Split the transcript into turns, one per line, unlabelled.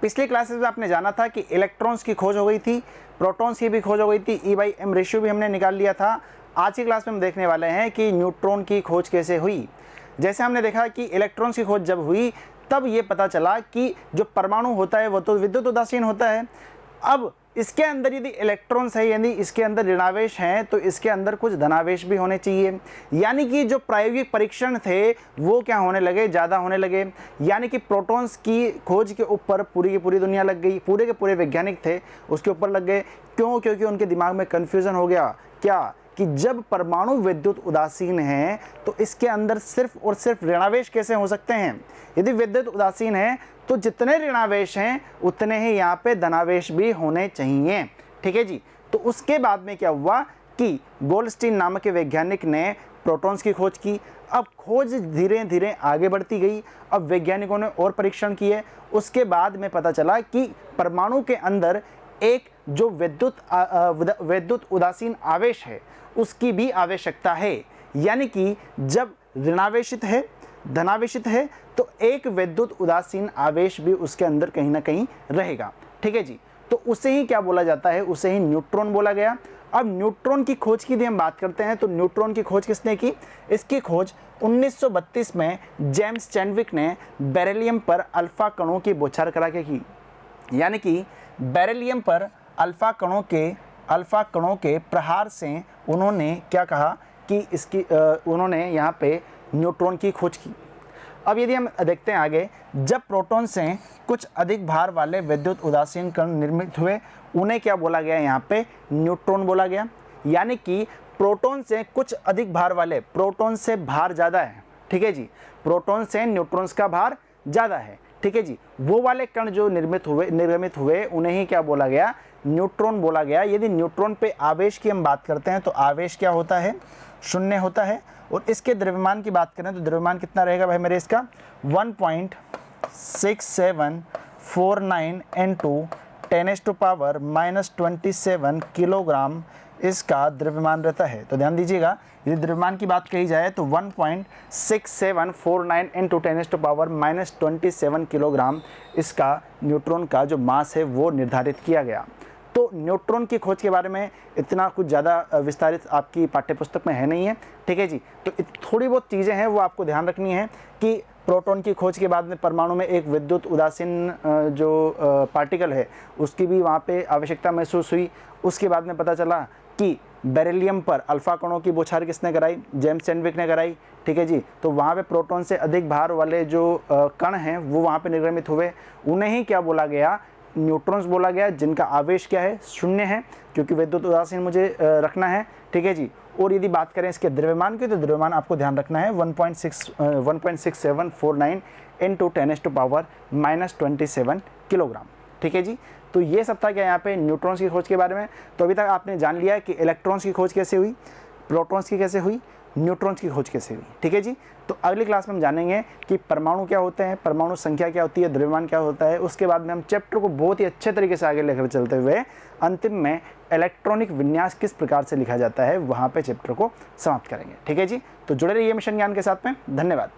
पिछली क्लासेस में आपने जाना था कि इलेक्ट्रॉन्स की खोज हो गई थी, प्रोटॉन्स की भी खोज हो गई थी, E/m रेशियो भी हमने निकाल लिया था। आज की क्लास में हम देखने वाले हैं कि न्यूट्रॉन की खोज कैसे हुई। जैसे हमने देखा कि इलेक्ट्रॉन्स की खोज जब हुई तब ये पता चला कि जो परमाणु होता है वो तो विद्युत उदासीन होता है। अब इसके अंदर यदि इलेक्ट्रॉन्स है, यानी इसके अंदर ऋणावेश हैं, तो इसके अंदर कुछ धनावेश भी होने चाहिए। यानी कि जो प्रायोगिक परीक्षण थे वो क्या होने लगे, ज़्यादा होने लगे। यानी कि प्रोटॉन्स की खोज के ऊपर पूरी की पूरी दुनिया लग गई, पूरे के पूरे वैज्ञानिक थे उसके ऊपर लग गए। क्यों? क्योंकि उनके दिमाग में कन्फ्यूज़न हो गया क्या कि जब परमाणु विद्युत उदासीन है तो इसके अंदर सिर्फ और सिर्फ ऋणावेश कैसे हो सकते हैं। यदि विद्युत उदासीन है तो जितने ऋणावेश हैं उतने ही यहाँ पे धनावेश भी होने चाहिए। ठीक है जी। तो उसके बाद में क्या हुआ कि गोल्डस्टीन नामक के वैज्ञानिक ने प्रोटॉन्स की खोज की। अब खोज धीरे धीरे आगे बढ़ती गई। अब वैज्ञानिकों ने और परीक्षण किए। उसके बाद में पता चला कि परमाणु के अंदर एक जो विद्युत उदासीन आवेश है उसकी भी आवश्यकता है। यानी कि जब ऋणावेशित है, धनावेशित है, तो एक विद्युत उदासीन आवेश भी उसके अंदर कहीं ना कहीं रहेगा। ठीक है जी। तो उसे ही क्या बोला जाता है, उसे ही न्यूट्रॉन बोला गया। अब न्यूट्रॉन की खोज की यदि हम बात करते हैं तो न्यूट्रॉन की खोज किसने की? इसकी खोज 1932 में जेम्स चैडविक ने बेरिलियम पर अल्फा कणों की बौछार करा के की। यानी कि बेरिलियम पर अल्फा कणों के प्रहार से उन्होंने क्या कहा कि उन्होंने यहाँ पे न्यूट्रॉन की खोज की। अब यदि हम देखते हैं आगे, जब प्रोटॉन से कुछ अधिक भार वाले विद्युत उदासीन कण निर्मित हुए उन्हें क्या बोला गया? यहाँ पे न्यूट्रॉन बोला गया। यानी कि प्रोटॉन से कुछ अधिक भार वाले, प्रोटॉन से भार ज़्यादा है। ठीक है जी। प्रोटॉन से न्यूट्रॉन्स का भार ज़्यादा है। ठीक है जी। वो वाले कण जो निर्मित हुए उन्हें ही क्या बोला गया? न्यूट्रॉन बोला गया। यदि न्यूट्रॉन पे आवेश की हम बात करते हैं तो आवेश क्या होता है? शून्य होता है। और इसके द्रव्यमान की बात करें तो द्रव्यमान कितना रहेगा भाई मेरे? इसका 1.6749 × 10⁻⁻27 किलोग्राम इसका द्रव्यमान रहता है। तो ध्यान दीजिएगा, यदि द्रव्यमान की बात कही जाए तो 1.6749 × 10⁻⁻27 किलोग्राम इसका न्यूट्रॉन का जो मास है वो निर्धारित किया गया। तो न्यूट्रॉन की खोज के बारे में इतना कुछ ज़्यादा विस्तारित आपकी पाठ्यपुस्तक में है नहीं है। ठीक है जी। तो थोड़ी बहुत चीज़ें हैं वो आपको ध्यान रखनी है कि प्रोटॉन की खोज के बाद में परमाणु में एक विद्युत उदासीन जो पार्टिकल है उसकी भी वहाँ पे आवश्यकता महसूस हुई। उसके बाद में पता चला कि बेरिलियम पर अल्फा कणों की बौछार किसने कराई? जेम्स चैडविक ने कराई। ठीक है जी। तो वहाँ पे प्रोटॉन से अधिक भार वाले जो कण हैं वो वहाँ पे निर्गमित हुए। उन्हें ही क्या बोला गया? न्यूट्रॉन्स बोला गया, जिनका आवेश क्या है? शून्य है, क्योंकि विद्युत उदासीन मुझे रखना है। ठीक है जी। और यदि बात करें इसके द्रव्यमान की तो द्रव्यमान आपको ध्यान रखना है 1.6749 × 10⁻⁻27 किलोग्राम। ठीक है जी। तो ये सब था क्या यहाँ पे न्यूट्रॉन्स की खोज के बारे में। तो अभी तक आपने जान लिया कि इलेक्ट्रॉन्स की खोज कैसे हुई, प्रोटॉन्स की कैसे हुई, न्यूट्रॉन्स की खोज कैसे हुई। ठीक है जी। तो अगली क्लास में हम जानेंगे कि परमाणु क्या होते हैं, परमाणु संख्या क्या होती है, द्रव्यमान क्या होता है। उसके बाद में हम चैप्टर को बहुत ही अच्छे तरीके से आगे लेकर चलते हुए अंतिम में इलेक्ट्रॉनिक विन्यास किस प्रकार से लिखा जाता है वहाँ पे चैप्टर को समाप्त करेंगे। ठीक है जी। तो जुड़े रहिए मिशन ज्ञान के साथ में। धन्यवाद।